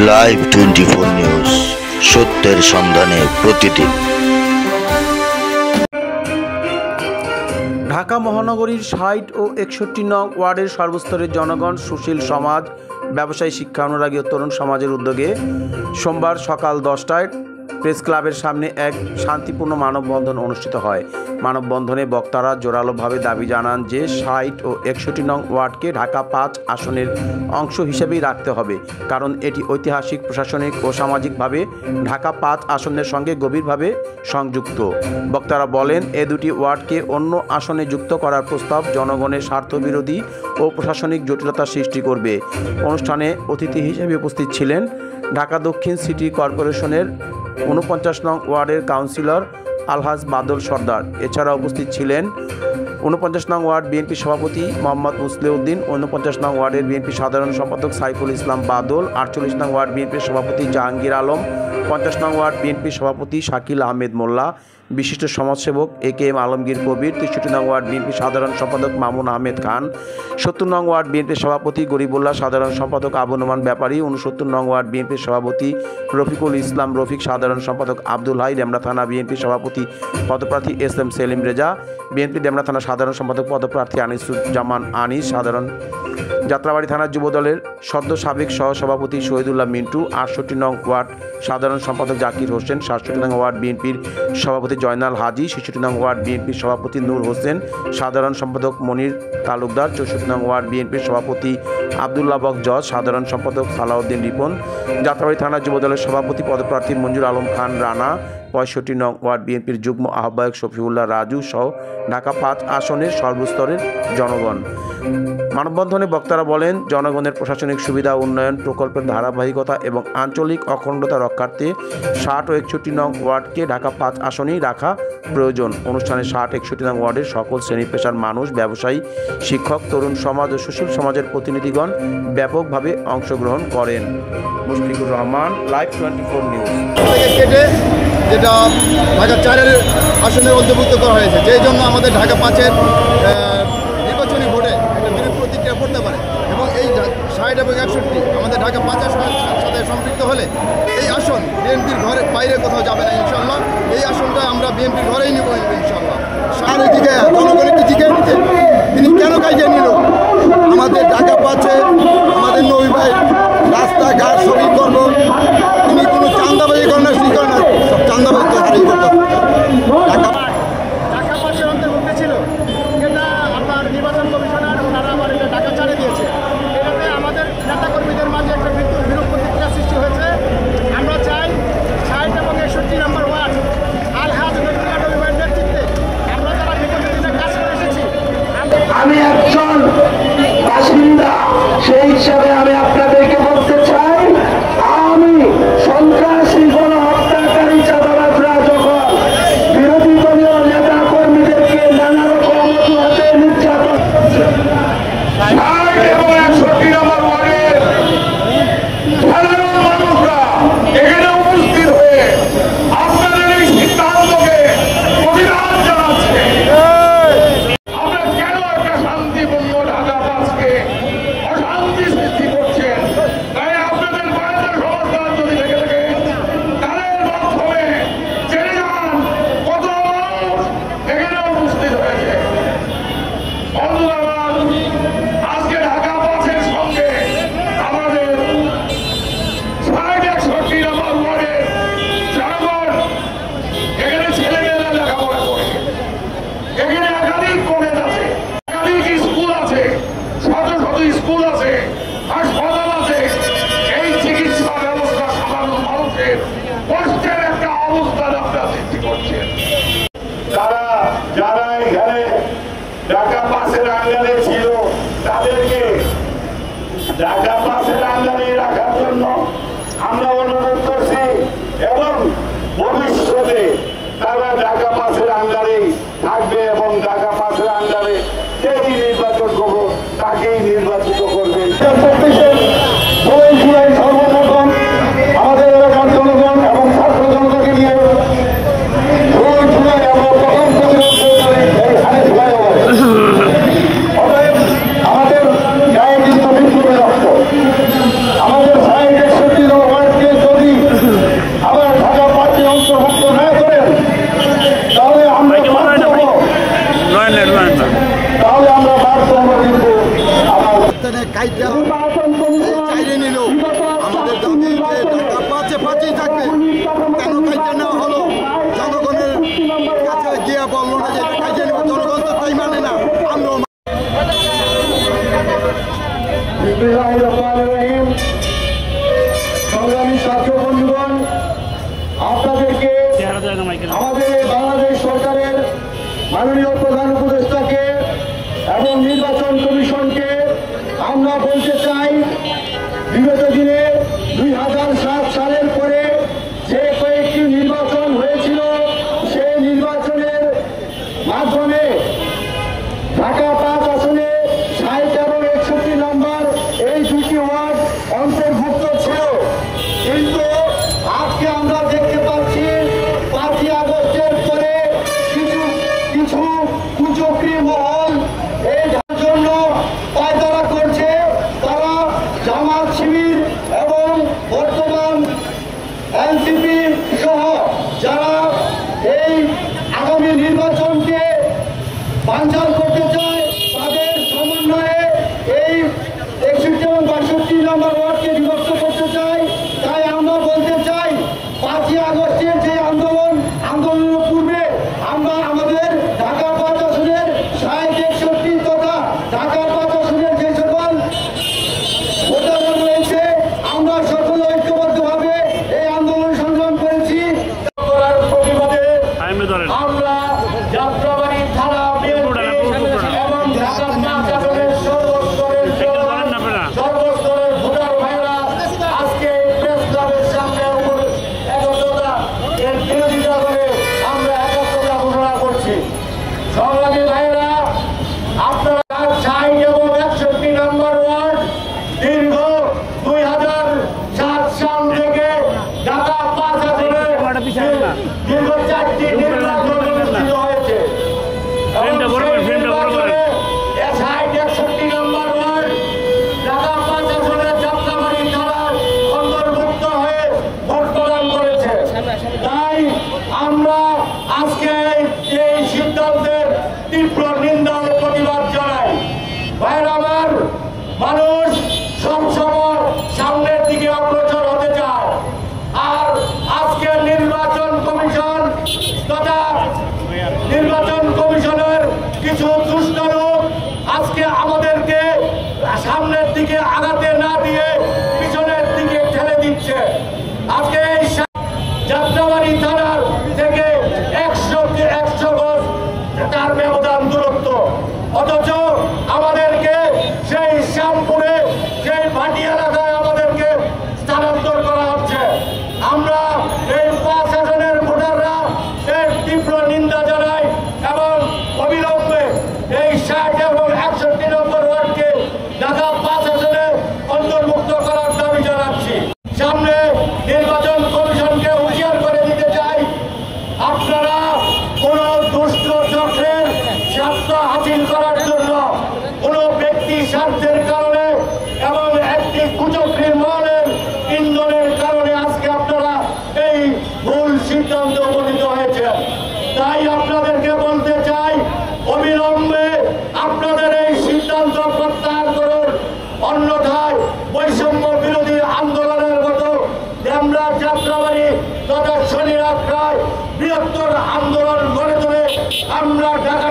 Live 24 news, সত্যের সন্ধানে প্রতিদিন। ঢাকা মহানগরীর ৬০ ও ৬১ নং ওয়ার্ডের সর্বস্তরের জনগণ, সুশীল সমাজ, ব্যবসায়ী, শিক্ষা অনুরাগী ও তরুণ সমাজের উদ্যোগে সোমবার সকাল ১০টায় প্রেস ক্লাবের সামনে এক শান্তিপূর্ণ মানববন্ধন অনুষ্ঠিত হয়। মানববন্ধনে বক্তারা জোরালোভাবে দাবি জানান যে ৬০ ও ৬১ নং ওয়ার্ডকে ঢাকা ৫ আসনের অংশ হিসেবেই রাখতে হবে, কারণ এটি ঐতিহাসিক, প্রশাসনিক ও সামাজিকভাবে ঢাকা ৫ আসনের সঙ্গে গভীরভাবে সংযুক্ত। বক্তারা বলেন, এ দুটি ওয়ার্ডকে অন্য আসনে যুক্ত করার প্রস্তাব জনগণের স্বার্থবিরোধী ও প্রশাসনিক জটিলতা সৃষ্টি করবে। অনুষ্ঠানে অতিথি হিসেবে উপস্থিত ছিলেন ঢাকা দক্ষিণ সিটি কর্পোরেশনের ৪৯ নং ওয়ার্ডের কাউন্সিলর আলহাজ বাদল সর্দার। এছাড়া উপস্থিত ছিলেন ৪৯ নং ওয়ার্ড বিএনপি সভাপতি মোহাম্মদ মুসলিউদ্দিন, ৪৯ নং ওয়ার্ডের বিএনপি সাধারণ সম্পাদক সাইফুল ইসলাম বাদল, ৪৮ নং ওয়ার্ড বিএনপির সভাপতি জাহাঙ্গীর আলম, ৫০ নং ওয়ার্ড বিএনপির সভাপতি শাকিল আহমেদ মোল্লা, বিশিষ্ট সমাজসেবক এ.কে.এম. আলমগীর কবির, ৬৩ নং ওয়ার্ড বিএনপির সাধারণ সম্পাদক মামুন আহমেদ খান, ৭০ নং ওয়ার্ড বিএনপির সভাপতি গরিবুল্লাহ, সাধারণ সম্পাদক আবু নোমান ব্যাপারী, ৬৯ নং ওয়ার্ড বিএনপির সভাপতি রফিকুল ইসলাম রফিক, সাধারণ সম্পাদক আব্দুল হাই, ডেমরা থানা বিএনপির সভাপতি পদপ্রার্থী এস.এম. সেলিম রেজা, বিএনপি ডেমরা থানা সাধারণ সম্পাদক পদপ্রার্থী আনিসুজ্জামান আনিস, সাধারণ যাত্রাবাড়ি থানার যুবদলের সদ্য সাবেক সহসভাপতি শহীদুল্লাহ মিন্টু, ৬৮ নং ওয়ার্ড সাধারণ সম্পাদক জাকির হোসেন, ৬৭ নং ওয়ার্ড বিএনপির সভাপতি জয়নাল হাজি, ৬৬ নং ওয়ার্ড বিএনপির সভাপতি নূর হোসেন, সাধারণ সম্পাদক মনির তালুকদার, ৬৪ নং ওয়ার্ড বিএনপির সভাপতি আবদুল্লাহ বক জজ, সাধারণ সম্পাদক সালাউদ্দিন রিপন, যাত্রাবাড়ি থানার যুবদলের সভাপতি পদপ্রার্থী মঞ্জুর আলম খান রানা, ৬৫ নং ওয়ার্ড বিএনপির যুগ্ম আহ্বায়ক শফিউল্লাহ রাজু সহ ঢাকা ৫ আসনের সর্বস্তরের জনগণ। মানববন্ধনে বক্তারা বলেন, জনগণের প্রশাসনিক সুবিধা উন্নয়ন প্রকল্পের ধারাবাহিকতা এবং আঞ্চলিক অখণ্ডতা রক্ষার্থে ৬০ ও ৬১ নং ওয়ার্ডকে ঢাকা ৫ আসনেই রাখা প্রয়োজন। অনুষ্ঠানে ৬০, ৬১ নং ওয়ার্ডের সকল শ্রেণী পেশার মানুষ, ব্যবসায়ী, শিক্ষক, তরুণ সমাজ ও সুশীল সমাজের প্রতিনিধিগণ ব্যাপকভাবে অংশগ্রহণ করেন। Mushfiqur Rahman, live 24 news. যেটা ঢাকা ৪-এর আসনের অন্তর্ভুক্ত করা হয়েছে, যেই জন্য আমাদের ঢাকা 5-এর নির্বাচনী ভোটে একটা বিরূপ প্রতিক্রিয়া পড়তে পারে এবং এই ৬০ এবং ৬১ আমাদের ঢাকা ৫ আসনের সাথে সম্পৃক্ত হলে এই আসন বিএনপির ঘরে বাইরে কোথাও যাবে না ইনশাল্লাহ। এই আসনটা আমরা বিএনপির ঘরেই নিব ইনশাল্লাহ। সার দিকে জনগণ একটু জিজ্ঞেস দিতে তিনি কেন কাজে নিল? আমাদের ঢাকা 5-এ আমাদের নবী ভাই রাস্তাঘাট সবই করব, তিনি কোনো চান্দাবাজি করেন না, শুরু করেন না, সব চান্দাবাজি তো হারিয়ে করত। ঢাকা 5-এর অন্তর্ভুক্ত ছিল, যেটা আপনার নির্বাচন কমিশনার তারা আবার এটা ঢাকা 4-এ দিয়েছে। এটাতে আমাদের নেতাকর্মীদের মাঝে একটা বিরূপ প্রতিক্রিয়া সৃষ্টি হয়েছে। আমরা চাই ৬০ এবং ৬১ নম্বর ওয়ার্ড আলহাজ নবী ভাইয়ের নেতৃত্বে আমরা যারা বিগত দিনে কাজ করে এসেছি, আমি একজন বাসিন্দা, সেই হিসাবে আমি আপনাদেরকে বলতে চাই, আমি সন্ত্রাসী গণহত্যাকারী চাঁদাবাজরা যখন বিরোধী দলীয় নেতা কর্মীদেরকে নানা রকম অজুহাতে নির্যাতন করছে, ৬০ এবং ৬১ নম্বর ওয়ার্ডের সাধারণ মানুষরা এখানে উপস্থিত হয়ে আপনাদের এই সিদ্ধান্তকে প্রতিবাদ জানাচ্ছে। আমরা কেন একটা শান্তিপূর্ণ ঢাকা ৫-কে অশান্তি সৃষ্টি করছেন? তাই আপনাদের বাড়িতে সমস্যা যদি থেকে থাকে তাদের মাধ্যমে জেনে যান কত মানুষ এখানে উপস্থিত হয়েছে। বন্ধুরা, আজকে ঢাকা ৫-এর সঙ্গে আমাদের ৬০, ৬১ নম্বর ওয়ার্ডের জনগণ, এখানে ছেলেমেয়েরা লেখাপড়া করে, এখানে একাধিক কলেজ আছে, একাধিক স্কুল আছে, শত শত স্কুল আছে, হাসপাতাল আছে। এই চিকিৎসা ব্যবস্থা সাধারণ মানুষের কষ্টের একটা অবস্থান আপনারা সৃষ্টি করছেন। তারা যারা এখানে ঢাকা ৫-এর আন্ডারে ছিল তাদেরকে ঢাকা ৫-এর আন্ডারে রাখার জন্য আমরা অনুরোধ করছি এবং ভবিষ্যতে তারা ঢাকা ৫-এর আন্ডারেই থাকবে এবং ঢাকা 5-এর আন্ডারে যেই নির্বাচন করবো তাকেই নির্বাচিত করবে। সর্বপ্রথম আমাদের এলাকার জনগণ এবং ছাত্র জনতাকে নিয়ে আমাদের গায়ে কিন্তু বিদ্যুতের রক্ত, আমাদের ৬০, ৬১ নম্বর কাইটা চাইরে নিল। আমাদের দাবি যে ঢাকা পাঁচেই থাকবে, কেন কাইটা নেওয়া হলো? জনগণের কাছে গিয়ে বললো না যে কাইটা নেব, জনগণ তো তাই মানে না। আমরা সংগ্রামী ছাত্র বন্ধুগণ, আপনাদেরকে আমাদের বাংলাদেশ সরকারের মাননীয় প্রধান উপদেষ্টাকে এবং নির্বাচন কমিশনকে আমরা বলতে চাই, বিগত দিনে 2007 সালের পরে যে কয়েকটি নির্বাচন হয়েছিল, সেই নির্বাচনের মাধ্যমে ঢাকা 5 আসনে 60 এবং 61 নম্বর এই দুটি ওয়ার্ড অন্তর্ভুক্ত ছিল। কিন্তু আজকে আমরা দেখতে পাচ্ছি 5ই আগস্টের পরে কিছু কুচক্রী মহল এই জন্য পায়তারা করছে। তারা জামাত শিবির এবং বর্তমান এনসিপি সহ যারা এই আগামী নির্বাচনকে বানচাল করতে চায়, তাদের সমন্বয়ে এই 61 এবং 62 নম্বর ওয়ার্ডকে বিভক্ত করতে চায়। তাই আমরা বলতে চাই, 5ই আগস্টের যে আন্দোলনের পূর্বে আমরা আমাদের ঢাকা 5 আসনের 60, 61 তথা ঢাকা 5 আসনের যে সকল ভোটাররা রয়েছে, আমরা সকলে ঐক্যবদ্ধভাবে এই আন্দোলন সংগ্রাম করেছি। করার প্রতিবাদে আমরা যাত্রাবাড়ি থানা এবং ঢাকা 5 আসনের সর্বস্তরের ভোটার ভাইরা আজকে প্রেস ক্লাবের সামনে একত্রতা এর বিরোধিতা করে আমরা একত্রতা ঘোষণা করছি। সংগ্রামী ভাইরা, আপনারা 60 এবং 61 নম্বর ওয়ার্ড দীর্ঘ 2007 সাল থেকে ঢাকা 5 আসনে দীর্ঘ 4টি নির্বাচন অনুষ্ঠিত হয়েছে। তাই আমরা আজকে এই সিদ্ধান্তের তীব্র নিন্দা ও প্রতিবাদ জানাই। ভাইরা আমার, মানুষ সবসময় সামনের দিকে অগ্রসর হতে চায়, আর আজকে নির্বাচন কমিশন তথা নির্বাচন কমিশনের কিছু দুষ্ট লোক আজকে আমাদেরকে সামনের দিকে আগাতে না দিয়ে পিছনের দিকে ঠেলে দিচ্ছে। আজকে এই যাত্রাবাড়ি থানার থেকে 100 গজ তার ব্যবধান দূরত্ব, অথচ আমাদেরকে সেই শ্যামপুরে সেই ভাটি এলাকায় আমাদেরকে স্থানান্তর করা হচ্ছে। আমরা এই 5 আসনের ভোটাররা এর তীব্র নিন্দা জানাই এবং অবিলম্বে এই 60 এবং 61 নম্বর ওয়ার্ডকে ঢাকা 5 আসনে অন্তর্ভুক্ত করার দাবি জানাচ্ছি। সামনে নির্বাচন কমিশনকে হুঁশিয়ার করে দিতে চাই, আপনারা কোন দুষ্ট চক্রের স্বার্থ হাসিল করার জন্য, কোন ব্যক্তি স্বার্থের কারণে এবং একটি কুচক্রীর মহলের ইন্ধনের কারণে আজকে আপনারা এই ভুল সিদ্ধান্ত উপনীত হয়েছে। তাই আপনাদেরকে বলতে চাই, অবিলম্বে আপনাদের এই সিদ্ধান্ত প্রত্যাহার করুন, অন্যথায় বৈষম্য বিরোধী আন্দোলনের মতো আমরা যাত্রাবাড়ি তথা শনিরাত্রায় বৃহত্তর আন্দোলন গড়ে তুলে আমরা ঢাকা